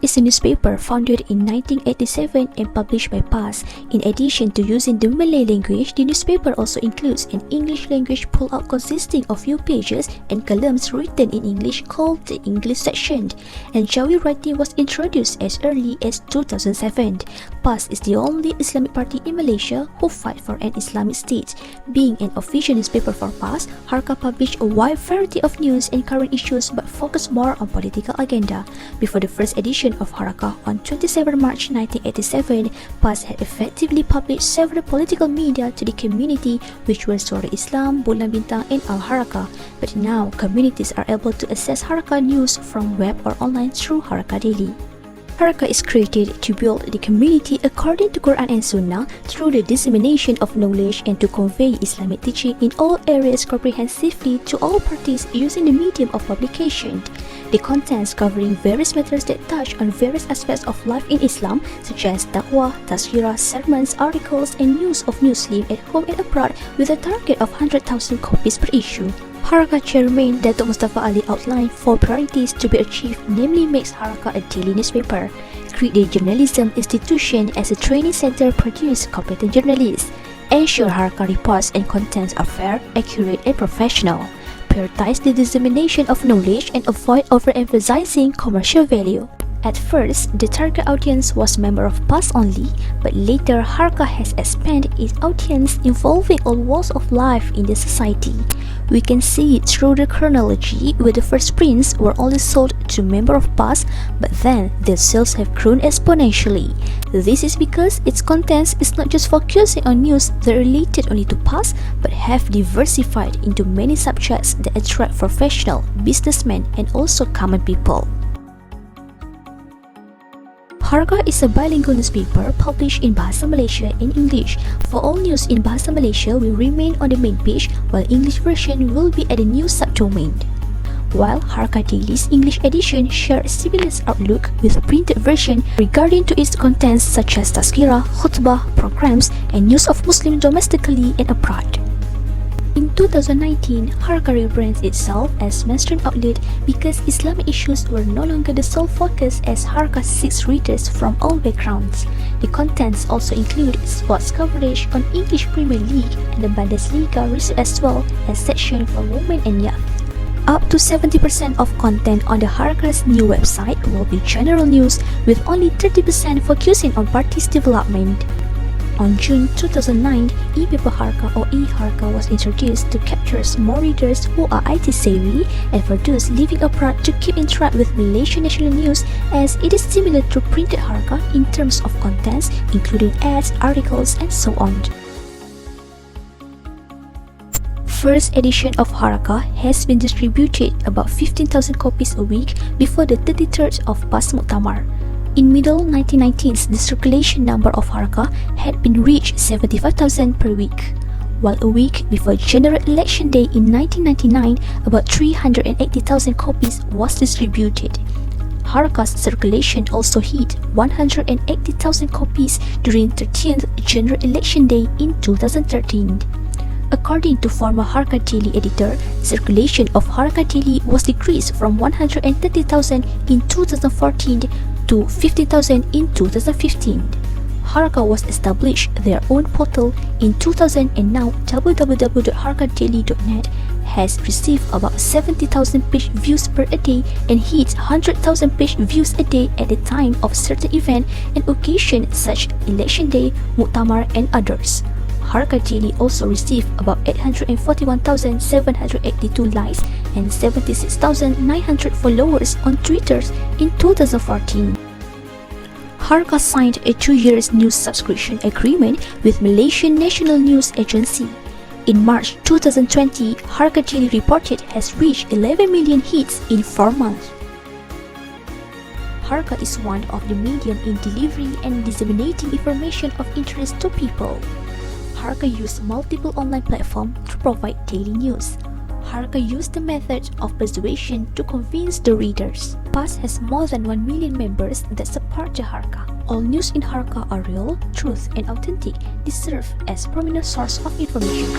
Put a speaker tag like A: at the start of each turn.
A: is a newspaper founded in 1987 and published by PAS. In addition to using the Malay language, the newspaper also includes an English language pullout consisting of few pages and columns written in English called the English section. And Jawi writing was introduced as early as 2007. PAS is the only Islamic party in Malaysia who fight for an Islamic state. Being an official newspaper for PAS, Harakah published a wide variety of news and current issues but focused more on political agenda. Before the first edition of Harakah on 27 March 1987, PAS had effectively published several political media to the community, which were Suara Islam, Bulan Bintang and Al-Harakah. But now, communities are able to access Harakah news from web or online through Harakah Daily. Harakah is created to build the community according to Quran and Sunnah through the dissemination of knowledge and to convey Islamic teaching in all areas comprehensively to all parties using the medium of publication. The contents covering various matters that touch on various aspects of life in Islam, such as da'wah, tazkirah, sermons, articles, and news of Muslims at home and abroad, with a target of 100,000 copies per issue. Harakah Chairman Datuk Mustafa Ali outlined 4 priorities to be achieved, namely makes Harakah a daily newspaper, create the journalism institution as a training center, produce competent journalists, ensure Harakah reports and contents are fair, accurate and professional, prioritize the dissemination of knowledge and avoid overemphasizing commercial value. At first, the target audience was members of PAS only, but later Harakah has expanded its audience involving all walks of life in the society. We can see it through the chronology where the first prints were only sold to members of PAS, but then their sales have grown exponentially. This is because its contents is not just focusing on news that are related only to PAS, but have diversified into many subjects that attract professional, businessmen and also common people. Harakah is a bilingual newspaper published in Bahasa Malaysia and English. For all news in Bahasa Malaysia will remain on the main page, while English version will be at a new subdomain. While Harakah Daily's English edition shares similar outlook with a printed version regarding to its contents such as tazkirah, khutbah, programs, and news of Muslims domestically and abroad. In 2019, Harakah rebrands itself as mainstream outlet because Islamic issues were no longer the sole focus as Harakah seeks readers from all backgrounds. The contents also include sports coverage on English Premier League and the Bundesliga as well as section for women and youth. Up to 70% of content on the Harakah's new website will be general news, with only 30% focusing on parties' development. On June 2009, e-paper Harakah or e-Harakah was introduced to capture more readers who are IT savvy and for those living abroad to keep in track with Malaysian national news, as it is similar to printed Harakah in terms of contents, including ads, articles, and so on. First edition of Harakah has been distributed about 15,000 copies a week before the 33rd of PAS Muktamar. In middle 1990s, the circulation number of Harakah had been reached 75,000 per week, while a week before General Election Day in 1999, about 380,000 copies was distributed. Harakah's circulation also hit 180,000 copies during 13th General Election Day in 2013. According to former Harakah Daily editor, circulation of Harakah Daily was decreased from 130,000 in 2014 to 50,000 in 2015. Harakah was established their own portal in 2000 and now www.harakahdaily.net has received about 70,000 page views per a day and hits 100,000 page views a day at the time of certain event and occasions such Election Day, Muktamar and others. Harakah Daily also received about 841,782 likes and 76,900 followers on Twitter in 2014. Harakah signed a 2-year news subscription agreement with Malaysian National News Agency. In March 2020, Harakah Daily reported has reached 11 million hits in 4 months. Harakah is one of the medium in delivering and disseminating information of interest to people. Harakah used multiple online platforms to provide daily news. Harakah used the method of persuasion to convince the readers. PAS has more than 1 million members that support the Harakah. All news in Harakah are real, truth, and authentic. They serve as prominent source of information.